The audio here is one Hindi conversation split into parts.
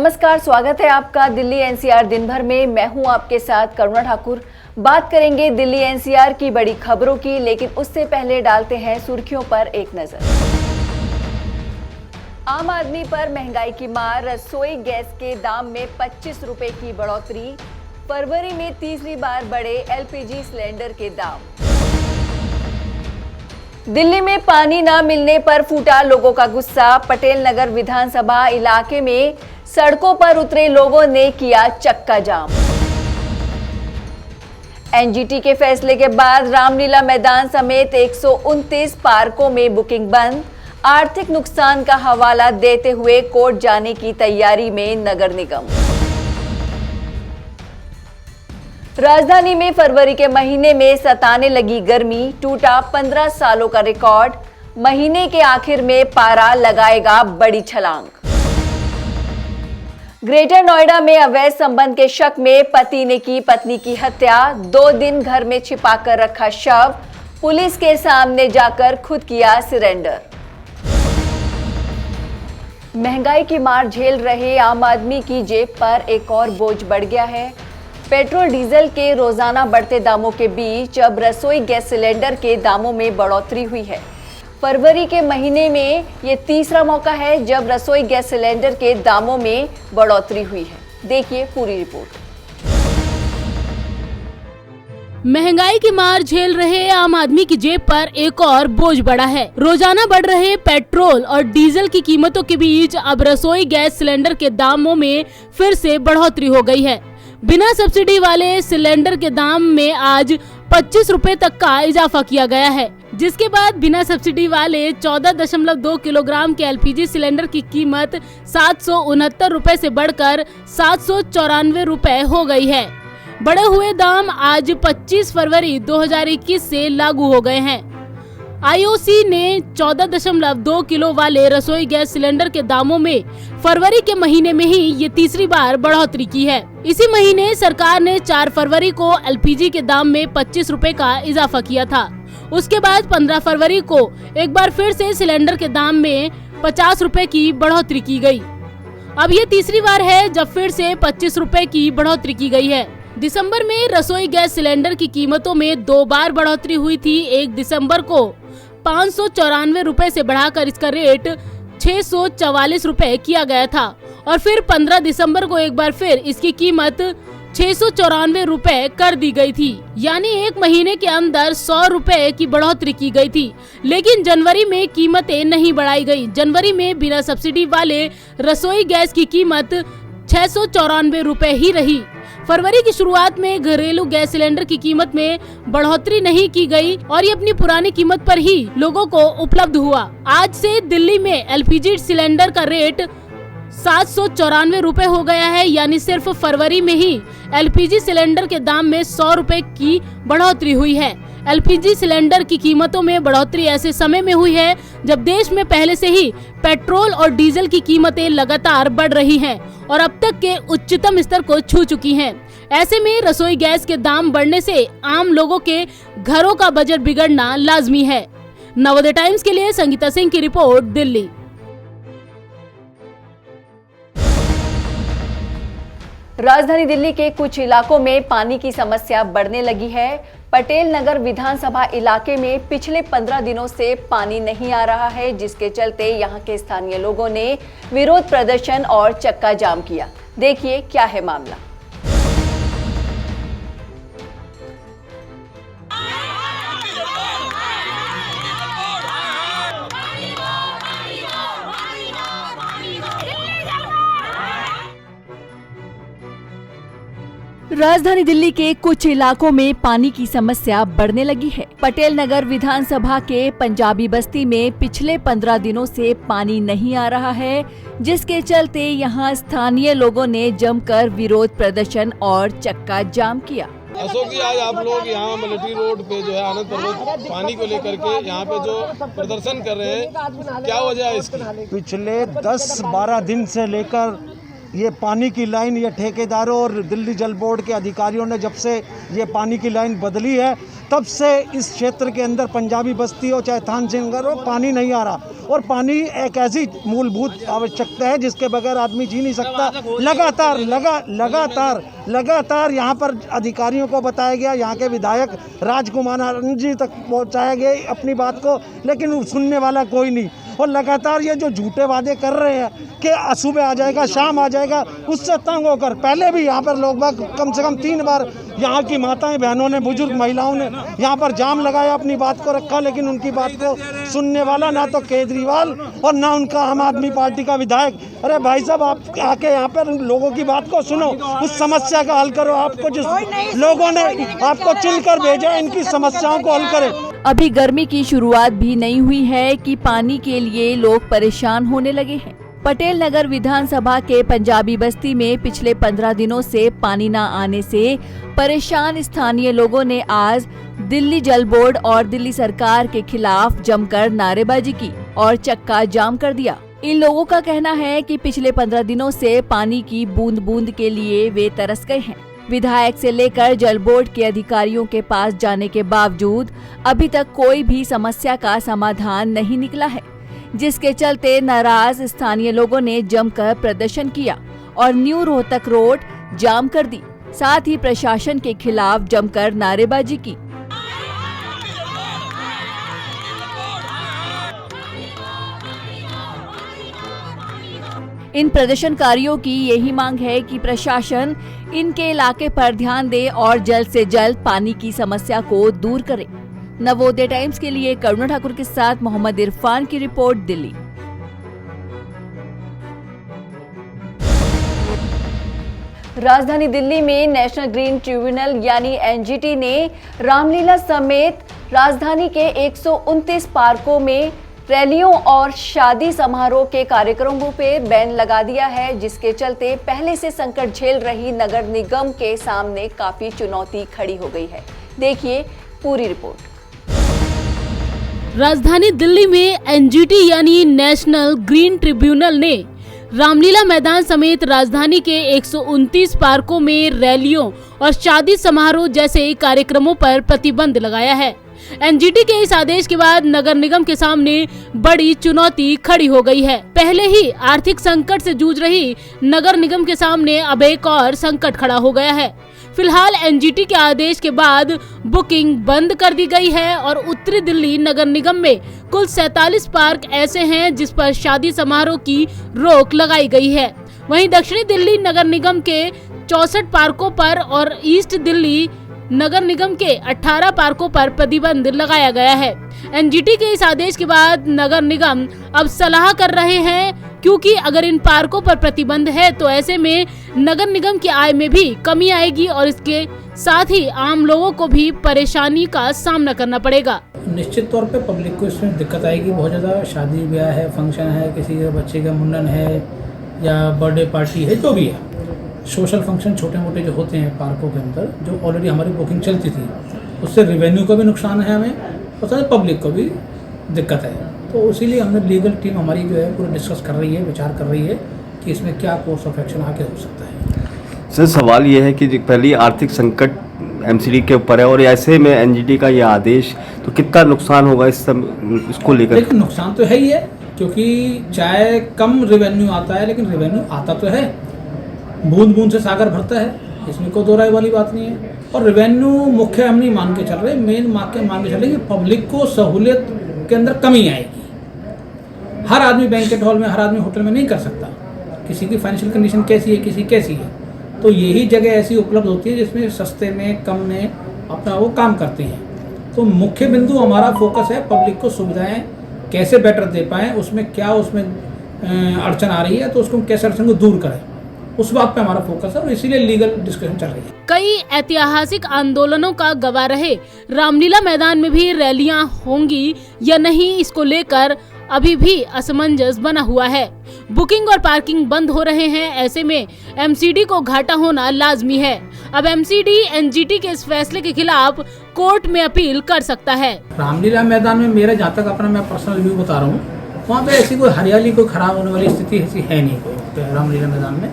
नमस्कार, स्वागत है आपका दिल्ली एनसीआर दिन भर में। मैं हूं आपके साथ करुणा ठाकुर। बात करेंगे दिल्ली एनसीआर की बड़ी खबरों की, लेकिन उससे पहले डालते हैं सुर्खियों पर एक नजर। आम आदमी पर महंगाई की मार, रसोई गैस के दाम में 25 रुपए की बढ़ोतरी। फरवरी में तीसरी बार बढ़े एलपीजी सिलेंडर के दाम। दिल्ली में पानी न मिलने पर फूटा लोगों का गुस्सा। पटेल नगर विधानसभा इलाके में सड़कों पर उतरे लोगों ने किया चक्का जाम। एनजीटी के फैसले के बाद रामलीला मैदान समेत 129 पार्कों में बुकिंग बंद। आर्थिक नुकसान का हवाला देते हुए कोर्ट जाने की तैयारी में नगर निगम। राजधानी में फरवरी के महीने में सताने लगी गर्मी, टूटा 15 सालों का रिकॉर्ड। महीने के आखिर में पारा लगाएगा बड़ी छलांग। ग्रेटर नोएडा में अवैध संबंध के शक में पति ने की पत्नी की हत्या। 2 दिन घर में छिपाकर रखा शव, पुलिस के सामने जाकर खुद किया सरेंडर। महंगाई की मार झेल रहे आम आदमी की जेब पर एक और बोझ बढ़ गया है। पेट्रोल डीजल के रोजाना बढ़ते दामों के बीच अब रसोई गैस सिलेंडर के दामों में बढ़ोतरी हुई है। फरवरी के महीने में ये तीसरा मौका है जब रसोई गैस सिलेंडर के दामों में बढ़ोतरी हुई है। देखिए पूरी रिपोर्ट। महंगाई की मार झेल रहे आम आदमी की जेब पर एक और बोझ बढ़ा है। रोजाना बढ़ रहे पेट्रोल और डीजल की कीमतों के बीच अब रसोई गैस सिलेंडर के दामों में फिर से बढ़ोतरी हो गई है। बिना सब्सिडी वाले सिलेंडर के दाम में आज 25 रुपए तक का इजाफा किया गया है, जिसके बाद बिना सब्सिडी वाले 14.2 किलोग्राम के एलपीजी सिलेंडर की कीमत 769 रुपए से बढ़कर 794 रुपए हो गई है। बढ़े हुए दाम आज 25 फरवरी 2021 से लागू हो गए हैं। आईओसी ने 14.2 किलो वाले रसोई गैस सिलेंडर के दामों में फरवरी के महीने में ही ये तीसरी बार बढ़ोतरी की है। इसी महीने सरकार ने 4 फरवरी को एलपीजी के दाम में 25 रुपए का इजाफा किया था। उसके बाद 15 फरवरी को एक बार फिर से सिलेंडर के दाम में 50 रुपए की बढ़ोतरी की गई। अब ये तीसरी बार है जब फिर से 25 रुपए की बढ़ोतरी की गई है। दिसंबर में रसोई गैस सिलेंडर की कीमतों में 2 बार बढ़ोतरी हुई थी। 1 दिसंबर को 594 रुपए से बढ़ाकर इसका रेट 644 रुपए किया गया था और फिर 15 दिसंबर को एक बार फिर इसकी कीमत 694 रुपए कर दी गई थी। यानी एक महीने के अंदर 100 रुपए की बढ़ोतरी की गई थी। लेकिन जनवरी में कीमतें नहीं बढ़ाई गई। जनवरी में बिना सब्सिडी वाले रसोई गैस की कीमत 694 रुपए ही रही। फरवरी की शुरुआत में घरेलू गैस सिलेंडर की कीमत में बढ़ोतरी नहीं की गई और ये अपनी पुरानी कीमत पर ही लोगों को उपलब्ध हुआ। आज से दिल्ली में एलपीजी सिलेंडर का रेट 794 रुपए हो गया है। यानी सिर्फ फरवरी में ही एलपीजी सिलेंडर के दाम में 100 रुपए की बढ़ोतरी हुई है। एलपीजी सिलेंडर की कीमतों में बढ़ोतरी ऐसे समय में हुई है जब देश में पहले से ही पेट्रोल और डीजल की कीमतें लगातार बढ़ रही हैं और अब तक के उच्चतम स्तर को छू चुकी हैं। ऐसे में रसोई गैस के दाम बढ़ने से आम लोगों के घरों का बजट बिगड़ना लाजमी है। नवोदय टाइम्स के लिए संगीता सिंह की रिपोर्ट, दिल्ली। राजधानी दिल्ली के कुछ इलाकों में पानी की समस्या बढ़ने लगी है। पटेल नगर विधानसभा इलाके में पिछले 15 दिनों से पानी नहीं आ रहा है, जिसके चलते यहां के स्थानीय लोगों ने विरोध प्रदर्शन और चक्का जाम किया। देखिए क्या है मामला। राजधानी दिल्ली के कुछ इलाकों में पानी की समस्या बढ़ने लगी है। पटेल नगर विधानसभा के पंजाबी बस्ती में पिछले 15 दिनों से पानी नहीं आ रहा है, जिसके चलते यहां स्थानीय लोगों ने जमकर विरोध प्रदर्शन और चक्का जाम किया। अशोक जी, आज आप लोग यहाँ मिलिट्री रोड पे जो है आनंद पर्वत पानी को लेकर के यहाँ पे जो प्रदर्शन कर रहे हैं, क्या वजह है इसकी? पिछले 10-12 दिन से लेकर ये पानी की लाइन, ये ठेकेदारों और दिल्ली जल बोर्ड के अधिकारियों ने जब से ये पानी की लाइन बदली है, तब से इस क्षेत्र के अंदर पंजाबी बस्ती हो चाहे थान सिंगर हो, पानी नहीं आ रहा। और पानी एक ऐसी मूलभूत आवश्यकता है जिसके बगैर आदमी जी नहीं सकता। लगातार यहाँ पर अधिकारियों को बताया गया, यहाँ के विधायक राजकुमार जी तक पहुँचाया गया अपनी बात को, लेकिन सुनने वाला कोई नहीं। और लगातार ये जो झूठे वादे कर रहे हैं कि सुबह आ जाएगा, शाम आ जाएगा, उससे तंग होकर पहले भी यहाँ पर लोग बाग कम से कम 3 बार यहाँ की माताएं बहनों ने, बुजुर्ग महिलाओं ने यहाँ पर जाम लगाया, अपनी बात को रखा, लेकिन उनकी बात को सुनने वाला ना तो केजरीवाल और ना उनका आम आदमी पार्टी का विधायक। अरे भाई साहब, आप आके यहाँ पर लोगों की बात को सुनो, उस समस्या का हल करो। आपको जिस लोगों ने आपको चुनकर भेजा, इनकी समस्याओं को हल करें। अभी गर्मी की शुरुआत भी नहीं हुई है कि पानी के लिए लोग परेशान होने लगे हैं। पटेल नगर विधानसभा के पंजाबी बस्ती में पिछले 15 दिनों से पानी न आने से परेशान स्थानीय लोगों ने आज दिल्ली जल बोर्ड और दिल्ली सरकार के खिलाफ जमकर नारेबाजी की और चक्का जाम कर दिया। इन लोगों का कहना है कि पिछले 15 दिनों से पानी की बूंद बूंद के लिए वे तरस गए हैं। विधायक से लेकर जल बोर्ड के अधिकारियों के पास जाने के बावजूद अभी तक कोई भी समस्या का समाधान नहीं निकला है, जिसके चलते नाराज स्थानीय लोगों ने जमकर प्रदर्शन किया और न्यू रोहतक रोड जाम कर दी। साथ ही प्रशासन के खिलाफ जमकर नारेबाजी की। इन प्रदर्शनकारियों की यही मांग है कि प्रशासन इनके इलाके पर ध्यान दे और जल्द से जल्द पानी की समस्या को दूर करे। नवोदय टाइम्स के लिए करुणा ठाकुर के साथ मोहम्मद इरफान की रिपोर्ट, दिल्ली। राजधानी दिल्ली में नेशनल ग्रीन ट्रिब्यूनल यानी एनजीटी ने रामलीला समेत राजधानी के 129 पार्कों में रैलियों और शादी समारोह के कार्यक्रमों पे बैन लगा दिया है, जिसके चलते पहले से संकट झेल रही नगर निगम के सामने काफी चुनौती खड़ी हो गई है। देखिए पूरी रिपोर्ट। राजधानी दिल्ली में एनजीटी यानी नेशनल ग्रीन ट्रिब्यूनल ने रामलीला मैदान समेत राजधानी के 129 पार्कों में रैलियों और शादी समारोह जैसे कार्यक्रमों पर प्रतिबंध लगाया है। एनजीटी के इस आदेश के बाद नगर निगम के सामने बड़ी चुनौती खड़ी हो गई है। पहले ही आर्थिक संकट से जूझ रही नगर निगम के सामने अब एक और संकट खड़ा हो गया है। फिलहाल एनजीटी के आदेश के बाद बुकिंग बंद कर दी गई है और उत्तरी दिल्ली नगर निगम में कुल 47 पार्क ऐसे हैं जिस पर शादी समारोह की रोक लगाई गई है। वहीं दक्षिणी दिल्ली नगर निगम के 64 पार्कों पर और ईस्ट दिल्ली नगर निगम के 18 पार्कों पर प्रतिबंध लगाया गया है। एनजीटी के इस आदेश के बाद नगर निगम अब सलाह कर रहे हैं, क्योंकि अगर इन पार्कों पर प्रतिबंध है तो ऐसे में नगर निगम की आय में भी कमी आएगी और इसके साथ ही आम लोगों को भी परेशानी का सामना करना पड़ेगा। निश्चित तौर पे पब्लिक को इसमें दिक्कत आएगी बहुत ज़्यादा। शादी ब्याह है, फंक्शन है, किसी के बच्चे का मुंडन है या बर्थडे पार्टी है, जो भी है, सोशल फंक्शन छोटे मोटे जो होते हैं पार्कों के अंदर, जो ऑलरेडी हमारी बुकिंग चलती थी, उससे रेवेन्यू का भी नुकसान है हमें और साथ पब्लिक को भी दिक्कत है। तो इसीलिए हमने लीगल टीम हमारी जो है पूरा डिस्कस कर रही है, विचार कर रही है कि इसमें क्या कोर्स ऑफ एक्शन आगे हो सकता है। सर, सवाल ये है कि पहली आर्थिक संकट एमसीडी के ऊपर है और ऐसे में एनजीटी का ये आदेश, तो कितना नुकसान होगा इसको लेकर? लेकिन नुकसान तो है ही है, क्योंकि चाहे कम रेवेन्यू आता है लेकिन रेवेन्यू आता तो है। बूंद बूंद से सागर भरता है, इसमें कोई दो राय वाली बात नहीं है। और रेवेन्यू मुख्य हम नहीं मान के चल रहे, मेन मान के चल रहे कि पब्लिक को सहूलियत के अंदर कमी आएगी। हर आदमी बैंकेट हॉल में, हर आदमी होटल में नहीं कर सकता। किसी की फाइनेंशियल कंडीशन कैसी है, किसी कैसी है, तो यही जगह ऐसी उपलब्ध होती है जिसमें सस्ते में, कम में अपना वो काम करते हैं। तो मुख्य बिंदु हमारा फोकस है पब्लिक को सुविधाएं कैसे बेटर दे पाएँ, उसमें क्या उसमें अड़चन आ रही है तो उसको कैसे अड़चन को दूर करें, उस बात पे हमारा फोकस है और इसीलिए लीगल डिस्कशन चल रही है। कई ऐतिहासिक आंदोलनों का गवाह रहे रामलीला मैदान में भी रैलियां होंगी या नहीं, इसको लेकर अभी भी असमंजस बना हुआ है। बुकिंग और पार्किंग बंद हो रहे हैं, ऐसे में एमसीडी को घाटा होना लाजमी है। अब एमसीडी एनजीटी के इस फैसले के खिलाफ कोर्ट में अपील कर सकता है। रामलीला मैदान में मेरा जहाँ तक अपना मैं पर्सनल व्यू बता रहा हूँ, वहाँ पे ऐसी कोई हरियाली कोई खराब होने वाली स्थिति ऐसी है नहीं कोई रामलीला मैदान में,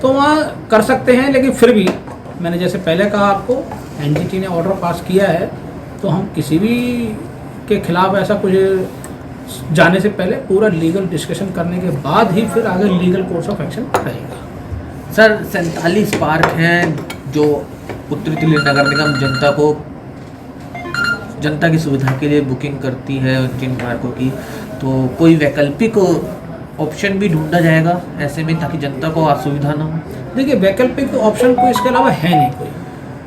तो वहाँ कर सकते हैं। लेकिन फिर भी मैंने जैसे पहले कहा आपको, एनजीटी ने ऑर्डर पास किया है, तो हम किसी भी के खिलाफ ऐसा कुछ जाने से पहले पूरा लीगल डिस्कशन करने के बाद ही फिर आगे लीगल कोर्स ऑफ एक्शन रहेगा। सर 47 पार्क हैं जो उत्तरी दिल्ली नगर निगम जनता की सुविधा के लिए बुकिंग करती है जिन पार्कों की, तो कोई वैकल्पिक ऑप्शन भी ढूंढा जाएगा ऐसे में ताकि जनता को असुविधा ना हो? देखिए, वैकल्पिक ऑप्शन कोई इसके अलावा है नहीं कोई।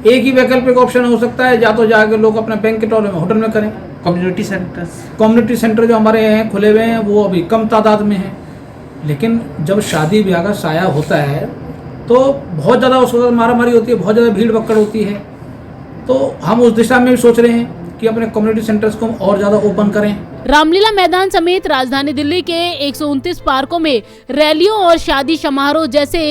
एक ही वैकल्पिक ऑप्शन हो सकता है, या तो जाके लोग अपने बैंकेट और होटल में करें। कम्युनिटी सेंटर जो हमारे यहाँ खुले हुए हैं वो अभी कम तादाद में हैं, लेकिन जब शादी ब्याह का साया होता है तो बहुत ज़्यादा उसके साथ मारामारी होती है, बहुत ज़्यादा भीड़ भक्कड़ होती है। तो हम उस दिशा में भी सोच रहे हैं कि अपने कम्युनिटी सेंटर्स को और ज़्यादा ओपन करें। रामलीला मैदान समेत राजधानी दिल्ली के 129 पार्कों में रैलियों और शादी समारोह जैसे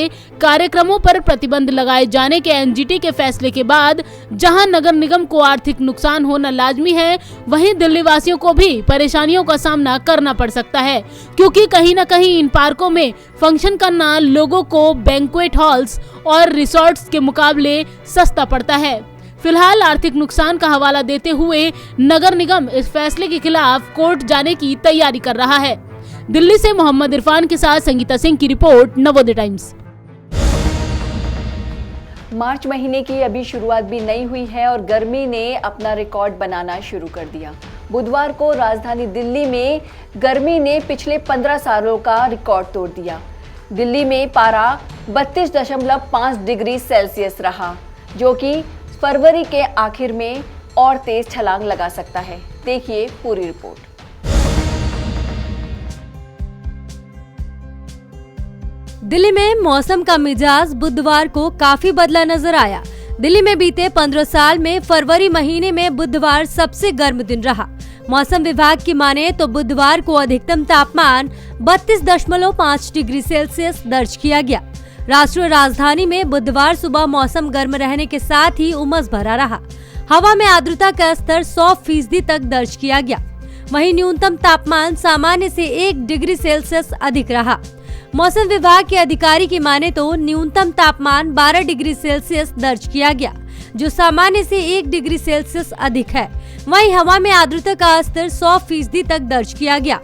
कार्यक्रमों पर प्रतिबंध लगाए जाने के एनजीटी के फैसले के बाद जहां नगर निगम को आर्थिक नुकसान होना लाजमी है, वहीं दिल्ली वासियों को भी परेशानियों का सामना करना पड़ सकता है, क्योंकि कहीं न कहीं इन पार्कों में फंक्शन करना लोगों को बैंक्वेट हॉल्स और रिसोर्ट्स के मुकाबले सस्ता पड़ता है। फिलहाल आर्थिक नुकसान का हवाला देते हुए नगर निगम इस फैसले के खिलाफ कोर्ट जाने की तैयारी कर रहा है। दिल्ली से मोहम्मद इरफान के साथ संगीता सिंह की रिपोर्ट, नवोदय टाइम्स। मार्च महीने की अभी शुरुआत भी नहीं हुई है और गर्मी ने अपना रिकॉर्ड बनाना शुरू कर दिया। बुधवार को राजधानी दिल्ली में गर्मी ने पिछले 15 सालों का रिकॉर्ड तोड़ दिया। दिल्ली में पारा 32.5 डिग्री सेल्सियस रहा, जो कि फरवरी के आखिर में और तेज छलांग लगा सकता है। देखिए पूरी रिपोर्ट। दिल्ली में मौसम का मिजाज बुधवार को काफी बदला नजर आया। दिल्ली में बीते 15 साल में फरवरी महीने में बुधवार सबसे गर्म दिन रहा। मौसम विभाग की माने तो बुधवार को अधिकतम तापमान 32.5 डिग्री सेल्सियस दर्ज किया गया। राष्ट्रीय राजधानी में बुधवार सुबह मौसम गर्म रहने के साथ ही उमस भरा रहा। हवा में आर्द्रता का स्तर 100% तक दर्ज किया गया। वहीं न्यूनतम तापमान सामान्य से 1 डिग्री सेल्सियस अधिक रहा। मौसम विभाग के अधिकारी की माने तो न्यूनतम तापमान 12 डिग्री सेल्सियस दर्ज किया गया, जो सामान्य से 1 डिग्री सेल्सियस अधिक है। वहीं हवा में आर्द्रता का स्तर 100% तक दर्ज किया गया।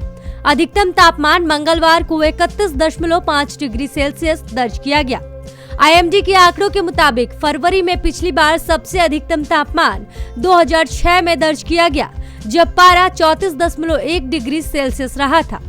अधिकतम तापमान मंगलवार को 31.5 डिग्री सेल्सियस दर्ज किया गया। आईएमडी के आंकड़ों के मुताबिक फरवरी में पिछली बार सबसे अधिकतम तापमान 2006 में दर्ज किया गया, जब पारा 34.1 डिग्री सेल्सियस रहा था।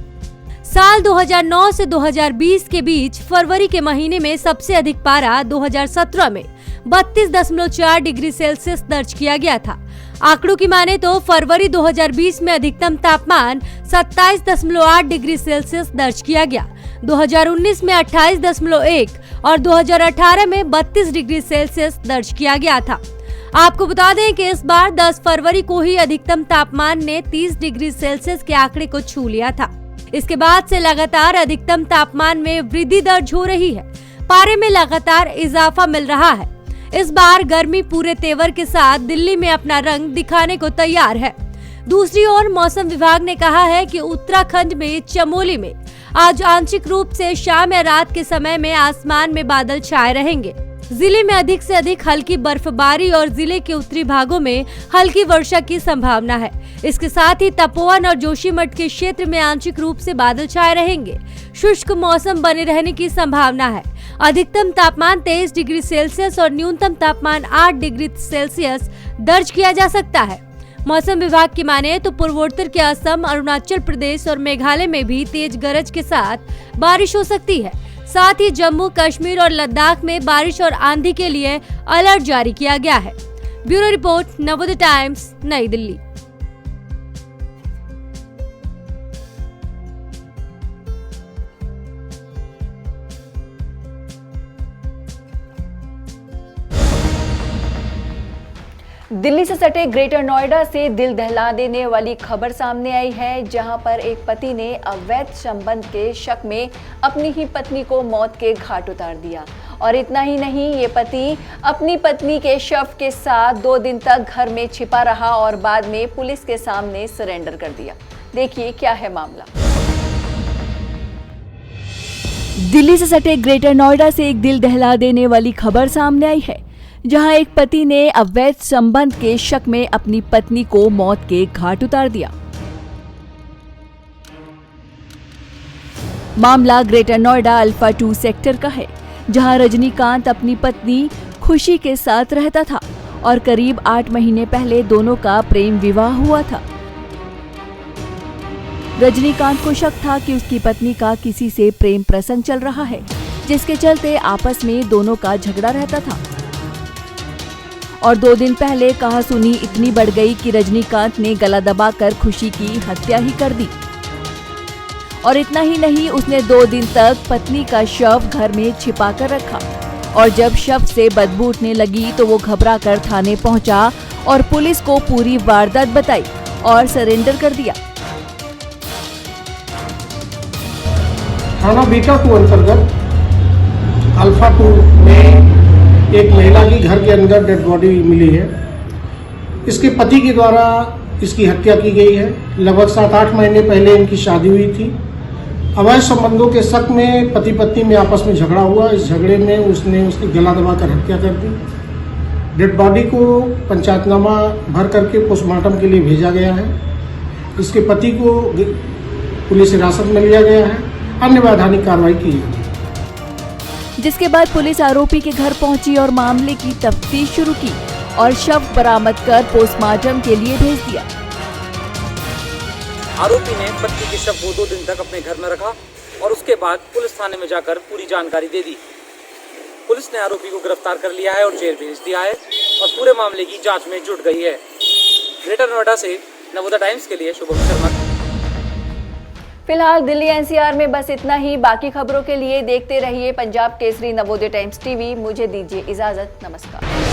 साल 2009 से 2020 के बीच फरवरी के महीने में सबसे अधिक पारा 2017 में 32.4 डिग्री सेल्सियस दर्ज किया गया था। आंकड़ों की माने तो फरवरी 2020 में अधिकतम तापमान 27.8 डिग्री सेल्सियस दर्ज किया गया। 2019 में 28.1 और 2018 में 32 डिग्री सेल्सियस दर्ज किया गया था। आपको बता दें कि इस बार 10 फरवरी को ही अधिकतम तापमान ने 30 डिग्री सेल्सियस के आंकड़े को छू लिया था। इसके बाद से लगातार अधिकतम तापमान में वृद्धि दर्ज हो रही है। पारे में लगातार इजाफा मिल रहा है। इस बार गर्मी पूरे तेवर के साथ दिल्ली में अपना रंग दिखाने को तैयार है। दूसरी ओर मौसम विभाग ने कहा है कि उत्तराखंड में चमोली में आज आंशिक रूप से शाम या रात के समय में आसमान में बादल छाए रहेंगे। जिले में अधिक से अधिक हल्की बर्फबारी और जिले के उत्तरी भागों में हल्की वर्षा की संभावना है। इसके साथ ही तपोवन और जोशीमठ के क्षेत्र में आंशिक रूप से बादल छाए रहेंगे। शुष्क मौसम बने रहने की संभावना है। अधिकतम तापमान 23 डिग्री सेल्सियस और न्यूनतम तापमान 8 डिग्री सेल्सियस दर्ज किया जा सकता है। मौसम विभाग की माने तो पूर्वोत्तर के असम, अरुणाचल प्रदेश और मेघालय में भी तेज गरज के साथ बारिश हो सकती है। साथ ही जम्मू कश्मीर और लद्दाख में बारिश और आंधी के लिए अलर्ट जारी किया गया है। ब्यूरो रिपोर्ट, नवोदय टाइम्स, नई दिल्ली। दिल्ली से सटे ग्रेटर नोएडा से दिल दहला देने वाली खबर सामने आई है, जहां पर एक पति ने अवैध संबंध के शक में अपनी ही पत्नी को मौत के घाट उतार दिया। और इतना ही नहीं, ये पति अपनी पत्नी के शव के साथ 2 दिन तक घर में छिपा रहा और बाद में पुलिस के सामने सरेंडर कर दिया। देखिए क्या है मामला। दिल्ली से सटे ग्रेटर नोएडा से एक दिल दहला देने वाली खबर सामने आई है, जहां एक पति ने अवैध संबंध के शक में अपनी पत्नी को मौत के घाट उतार दिया। मामला ग्रेटर नोएडा अल्फा 2 सेक्टर का है, जहां रजनीकांत अपनी पत्नी खुशी के साथ रहता था और करीब 8 महीने पहले दोनों का प्रेम विवाह हुआ था। रजनीकांत को शक था कि उसकी पत्नी का किसी से प्रेम प्रसंग चल रहा है, जिसके चलते आपस में दोनों का झगड़ा रहता था। और 2 दिन पहले कहासुनी इतनी बढ़ गई कि रजनीकांत ने गला दबाकर खुशी की हत्या ही कर दी। और इतना ही नहीं, उसने 2 दिन तक पत्नी का शव घर में छिपा कर रखा और जब शव से बदबू उठने लगी तो वो घबरा कर थाने पहुंचा और पुलिस को पूरी वारदात बताई और सरेंडर कर दिया। थाना बीटा 2 अंतर्गत अल्फा 2 में एक महिला की घर के अंदर डेड बॉडी मिली है। इसके पति के द्वारा इसकी हत्या की गई है। लगभग 7-8 महीने पहले इनकी शादी हुई थी। अवैध संबंधों के शक में पति पत्नी में आपस में झगड़ा हुआ। इस झगड़े में उसने उसकी गला दबाकर हत्या कर दी। डेड बॉडी को पंचायतनामा भर करके पोस्टमार्टम के लिए भेजा गया है। इसके पति को पुलिस हिरासत में लिया गया है। अन्य वैधानिक कार्रवाई की गई, जिसके बाद पुलिस आरोपी के घर पहुंची और मामले की तफ्तीश शुरू की और शव बरामद कर पोस्टमार्टम के लिए भेज दिया। आरोपी ने पत्नी के शव को 2 दिन तक अपने घर में रखा और उसके बाद पुलिस थाने में जाकर पूरी जानकारी दे दी। पुलिस ने आरोपी को गिरफ्तार कर लिया है और जेल भेज दिया है और पूरे मामले की जांच में जुट गई है। ग्रेटर नोएडा से नवोदय टाइम्स के लिए शुभम शर्मा। फिलहाल दिल्ली एनसीआर में बस इतना ही। बाकी खबरों के लिए देखते रहिए पंजाब केसरी नवोदय टाइम्स टीवी। मुझे दीजिए इजाजत। नमस्कार।